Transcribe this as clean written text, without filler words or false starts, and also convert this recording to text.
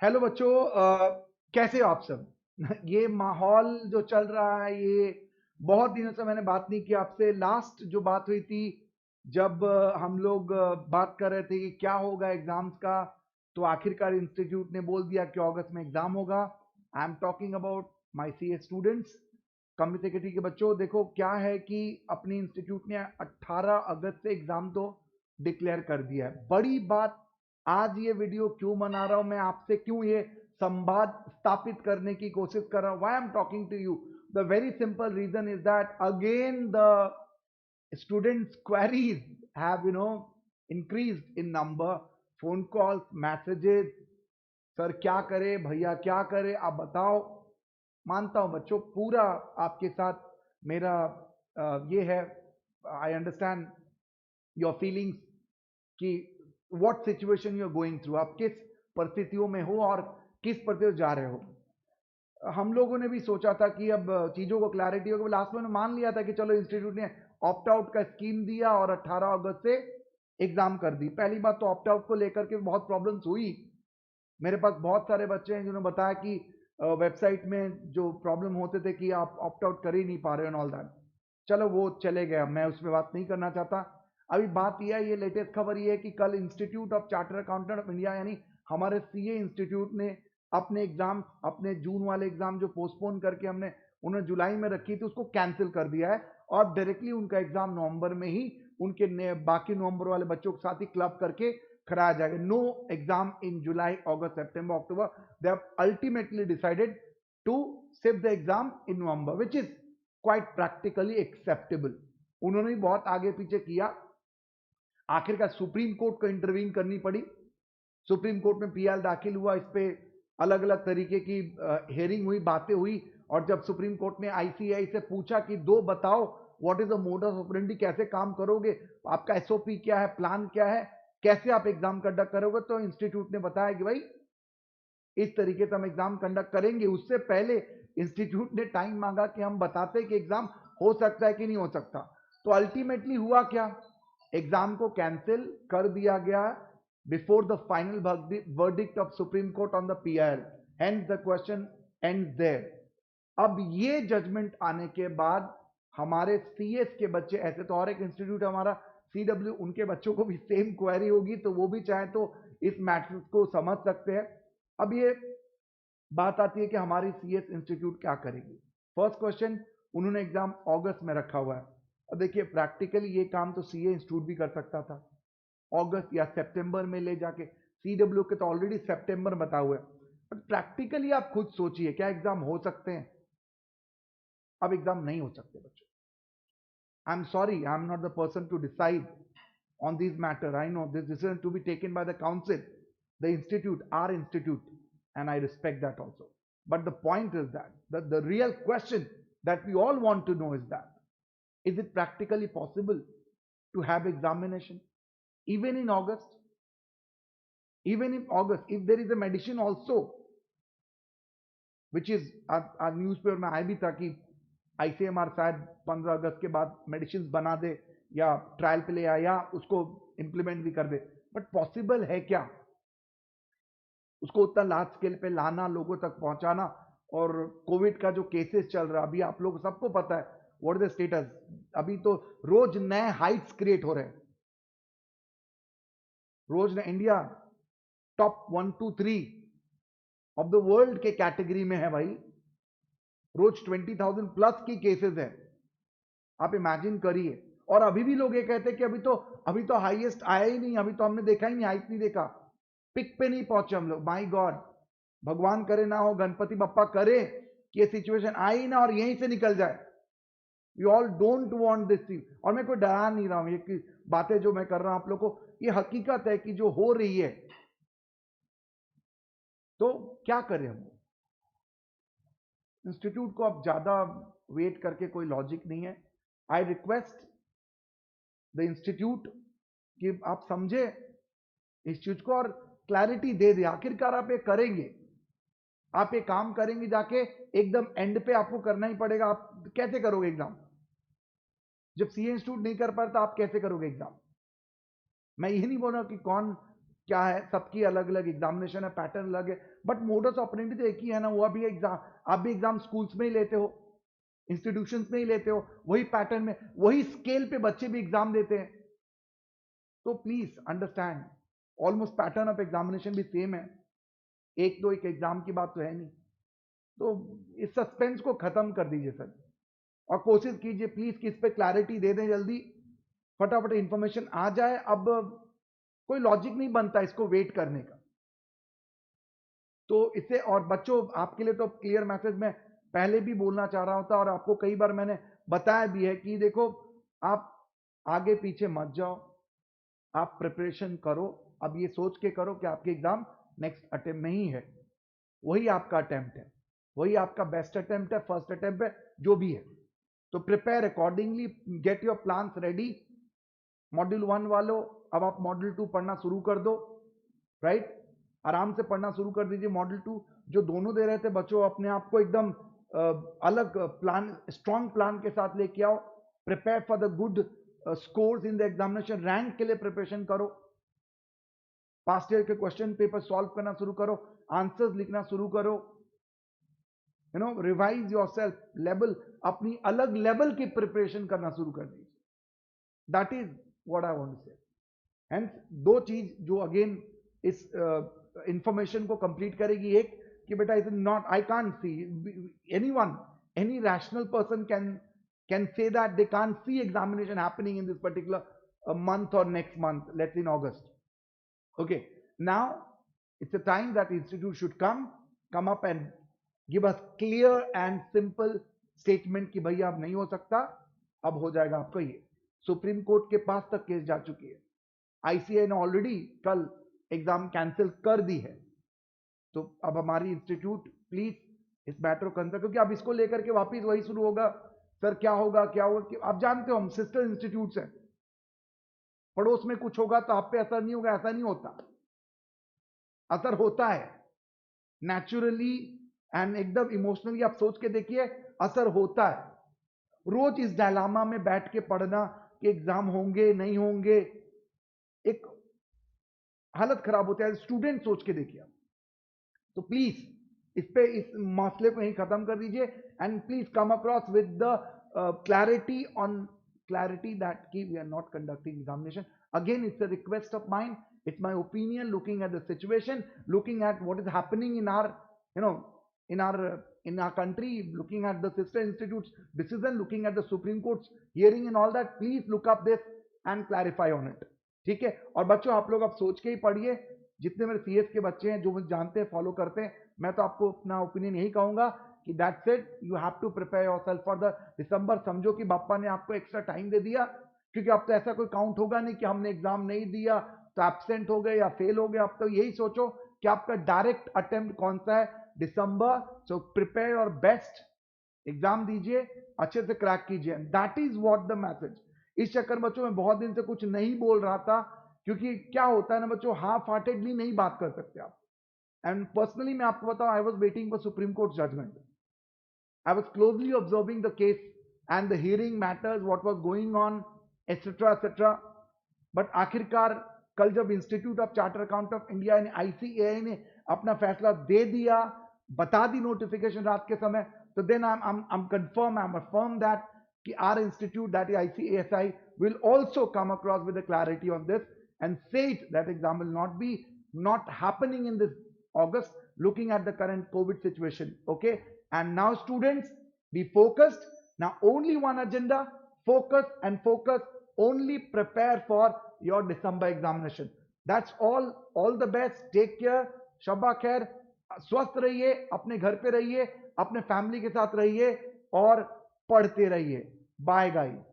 Hello बच्चों, कैसे हो आप सब? ये माहौल जो चल रहा है, ये बहुत दिनों से मैंने बात नहीं की आपसे। लास्ट जो बात हुई थी, जब हम लोग बात कर रहे थे कि क्या होगा एग्जाम्स का, तो आखिरकार इंस्टीट्यूट ने बोल दिया कि अगस्त में एग्जाम होगा। आई am talking about my CA students. Community के बच्चों, देखो क्या है कि अपने इंस्टीट्यूट ने 18 अगस्त से एग्जाम तो डिक्लेयर कर दिया है। बड़ी बात, आज ये वीडियो क्यों बना रहा हूं मैं आपसे, क्यों ये संवाद स्थापित करने की कोशिश कर रहा हूं, why I am talking to you. The very simple reason is that again the students queries have increased in number. phone calls, messages, sir क्या करे, भैया क्या करे, आप बताओ। मानता हूं बच्चों, पूरा आपके साथ मेरा ये है, आई अंडरस्टैंड योर फीलिंग्स कि what situation you are going through, आप किस परिस्थितियों में हो और किस परिस्थितियों जा रहे हो। हम लोगों ने भी सोचा था कि अब चीज़ों को क्लैरिटी होगी। लास्ट में मान लिया था कि चलो इंस्टीट्यूट ने ऑप्ट आउट का स्कीम दिया और 18 अगस्त से एग्जाम कर दी। पहली बात तो ऑप्ट आउट को लेकर के बहुत प्रॉब्लम्स हुई। मेरे पास बहुत सारे बच्चे हैं जिन्होंने बताया कि वेबसाइट में जो प्रॉब्लम होते थे कि आप ऑप्ट आउट कर ही नहीं पा रहे हो ऑल दैट। चलो वो चले गए, मैं उसमें बात नहीं करना चाहता। अभी बात यह है, ये लेटेस्ट खबर ये है कि कल institute of charter accountant of India यानी हमारे सीए इंस्टीट्यूट ने अपने एग्जाम, अपने जून वाले एग्जाम जो पोस्टपोन करके हमने उन्हें जुलाई में रखी थी, उसको कैंसिल कर दिया है और डायरेक्टली उनका एग्जाम नवंबर में ही उनके बाकी नवंबर वाले बच्चों के साथ ही क्लब करके कराया जाएगा। No exam in July, August, September, October. They have ultimately decided to shift the exam in November, which is quite practically acceptable. उन्होंने भी बहुत आगे पीछे किया, आखिरकार सुप्रीम कोर्ट को इंटरवीन करनी पड़ी। सुप्रीम कोर्ट में पीएल दाखिल हुआ, इस पे अलग अलग तरीके की हेयरिंग हुई, बातें हुई। और जब सुप्रीम कोर्ट ने आईसीआई से पूछा कि दो बताओ what is the modus operandi, कैसे काम करोगे, आपका एसओपी क्या है, प्लान क्या है, कैसे आप एग्जाम कंडक्ट करोगे, तो इंस्टीट्यूट ने बताया कि भाई इस तरीके से हम एग्जाम कंडक्ट करेंगे। उससे पहले इंस्टीट्यूट ने टाइम मांगा कि हम बताते कि एग्जाम हो सकता है कि नहीं हो सकता। तो अल्टीमेटली हुआ क्या, एग्जाम को कैंसिल कर दिया गया before the final verdict of supreme court on the PIL. Hence the question ends there. अब ये जजमेंट आने के बाद हमारे सीएस के बच्चे, ऐसे तो और एक इंस्टीट्यूट हमारा सीडब्ल्यू, उनके बच्चों को भी सेम क्वेरी होगी, तो वो भी चाहे तो इस मैटर को समझ सकते हैं। अब ये बात आती है कि हमारी सीएस इंस्टीट्यूट क्या करेगी। फर्स्ट क्वेश्चन, उन्होंने एग्जाम अगस्त में रखा हुआ है। अब देखिए प्रैक्टिकली ये काम तो सीए इंस्टीट्यूट भी कर सकता था, अगस्त या सितंबर में ले जाके। सीडब्ल्यू के तो ऑलरेडी सितंबर बता हुआ है। बट प्रैक्टिकली आप खुद सोचिए, क्या एग्जाम हो सकते हैं? अब एग्जाम नहीं हो सकते बच्चों। I am sorry, I am not the person to decide on these matter. I know this decision to be taken by the council, the institute, our institute, and I respect that also. But the point is that the real question that we all want to know is that, is it practically possible to have examination even in August? Even in August, if there is a medicine also, which is our newspaper में आया भी था कि ICMR शायद 15 अगस्त के बाद medicine बना दे या ट्रायल पे ले आया, उसको इंप्लीमेंट भी कर दे। बट पॉसिबल है क्या उसको उतना लार्ज स्केल पे लाना, लोगों तक पहुंचाना? और कोविड का जो केसेस चल रहा है अभी, आप लोग सबको पता है व्हाट इज द स्टेटस। अभी तो रोज नए हाइट्स क्रिएट हो रहे हैं, रोज नए। India top 1 2 3 of the world के कैटेगरी में है भाई। रोज 20,000 प्लस की केसेस है, आप इमेजिन करिए। और अभी भी लोग ये कहते हैं कि अभी तो हाईएस्ट आया ही नहीं, अभी तो हमने देखा ही नहीं, हाइट नहीं देखा, पिक पे नहीं पहुंचे हम लोग। माय गॉड, भगवान करे ना हो, गणपति बप्पा करे कि ये सिचुएशन आए ही ना और यहीं से निकल जाए। We all don't want this thing. और मैं कोई डरा नहीं रहा हूं, ये बातें जो मैं कर रहा हूं आप लोग को, ये हकीकत है कि जो हो रही है। तो क्या करें हम? इंस्टीट्यूट को अब ज्यादा वेट करके कोई लॉजिक नहीं है। आई रिक्वेस्ट द इंस्टीट्यूट कि आप समझे इस चीज को और क्लैरिटी दे दे। आखिरकार आप ये करेंगे, आप ये काम करेंगे, जाके एकदम एंड पे आपको करना ही पड़ेगा। आप कैसे करोगे एग्जाम जब सीए इंस्टीट्यूट नहीं कर पाता? आप कैसे करोगे एग्जाम? मैं ये नहीं बोल रहा कि कौन क्या है, सबकी अलग अलग एग्जामिनेशन है, पैटर्न अलग है, बट मोडस ऑपरेंडी तो एक ही है ना। वो अभी एग्जाम, आप भी एग्जाम स्कूल्स में ही लेते हो, इंस्टीट्यूशंस में ही लेते हो, वही पैटर्न में, वही स्केल पे बच्चे भी एग्जाम देते हैं। तो please understand, almost pattern of examination भी सेम है, एक दो एक एग्जाम की बात तो है नहीं। तो इस सस्पेंस को खत्म कर दीजिए सर, और कोशिश कीजिए प्लीज कि इस पे क्लैरिटी दे दें जल्दी, फटाफट इंफॉर्मेशन आ जाए। अब कोई लॉजिक नहीं बनता इसको वेट करने का। तो इससे, और बच्चों आपके लिए तो क्लियर मैसेज मैं पहले भी बोलना चाह रहा था, और आपको कई बार मैंने बताया भी है कि देखो, आप आगे पीछे मत जाओ, आप प्रिपरेशन करो। अब ये सोच के करो कि आपके एग्जाम नेक्स्ट अटेम्प्ट में ही है, वही आपका अटेम्प्ट है, वही आपका बेस्ट अटेम्प्ट है, फर्स्ट अटेम्प्ट है, जो भी है। तो prepare accordingly, get your plans ready. Module 1 वालों, अब आप मॉड्यूल 2 पढ़ना शुरू कर दो, राइट? आराम से पढ़ना शुरू कर दीजिए मॉड्यूल 2। जो दोनों दे रहे थे बच्चों, अपने आप को एकदम अलग प्लान, स्ट्रॉन्ग प्लान के साथ लेके आओ। Prepare for the good scores in the examination, rank के लिए प्रिपरेशन करो। पास्ट ईयर के क्वेश्चन पेपर सॉल्व करना शुरू करो, आंसर्स लिखना शुरू करो, रिवाइज योरसेल्फ, लेवल, अपनी अलग लेवल की प्रिपरेशन करना शुरू कर दीजिए। That is what I want to say. Hence दो चीज जो अगेन इस इंफॉर्मेशन को कंप्लीट करेगी, एक कि बेटा it is not, I can't see anyone, any rational person can say that they can't see examination happening in this particular month or next month, let's say in August. Okay, now it's a time that institute should come up and give us clear and simple statement कि भैया अब नहीं हो सकता, अब हो जाएगा आपको ये। सुप्रीम कोर्ट के पास तक केस जा चुकी है, आईसीआई ने ऑलरेडी कल एग्जाम कैंसिल कर दी है। तो अब हमारी इंस्टीट्यूट प्लीज इस मैटर को कंसिडर, क्योंकि अब इसको लेकर के वापिस वही शुरू होगा, सर क्या होगा क्या होगा, कि आप जानते हो हम सिस्टर इंस्टीट्यूट हैं, पड़ोस में कुछ होगा तो आप पे असर नहीं होगा, ऐसा नहीं होता, असर होता है नेचुरली एंड एकदम इमोशनली। आप सोच के देखिए, असर होता है। रोज इस डायलामा में बैठ के पढ़ना कि एग्जाम होंगे नहीं होंगे, एक हालत खराब होती है। स्टूडेंट सोच के देखिए। तो प्लीज इस मसले को यही खत्म कर दीजिए, and please come across with the clarity that we are not conducting examination. Again, it's a request of mine, it's my opinion, looking at the situation, looking at what is happening in our, in our country, looking at the sister institutes decision, looking at the Supreme Court's hearing and all that. Please look up this and clarify on it. ठीक है? और बच्चों आप लोग अब सोच के ही पढ़िए, जितने मेरे सीएस के बच्चे हैं जो मुझे जानते हैं, फॉलो करते हैं, मैं तो आपको अपना ओपिनियन यही कहूंगा कि that's it, you have to prepare yourself for the December. समझो कि बापा ने आपको एक्स्ट्रा टाइम दे दिया, क्योंकि अब तो ऐसा कोई काउंट होगा नहीं कि हमने एग्जाम नहीं दिया तो एब्सेंट हो गए या फेल हो गए। अब तो यही सोचो कि आपका डायरेक्ट अटेम्प्ट कौन सा है, दिसंबर। So prepare your best, exam दीजिए, अच्छे से क्रैक कीजिए, that is what the message. इस चक्कर बच्चों में बहुत दिन से कुछ नहीं बोल रहा था, क्योंकि क्या होता है ना बच्चों, हाफ हार्टेडली नहीं बात कर सकते आप। एंड पर्सनली मैं आपको बताऊं, I was waiting for supreme court judgement, I was closely observing the case and the hearing matters, what was going on, etcetera etcetera. But आखिरकार कल जब institute of charter account of India ने, ICAI ने अपना फैसला दे दिया, बता दी notification रात के समय, तो then I am confirm, I am affirm that कि our institute, that is ICASI, will also come across with a clarity on this and say it that exam will not happening in this August, looking at the current COVID situation. Okay, and now students, be focused. Now only one agenda, focus and focus, only prepare for your December examination. That's all the best, take care, शब्बा खैर, स्वस्थ रहिए, अपने घर पे रहिए, अपने family के साथ रहिए और पढ़ते रहिए। Bye guys.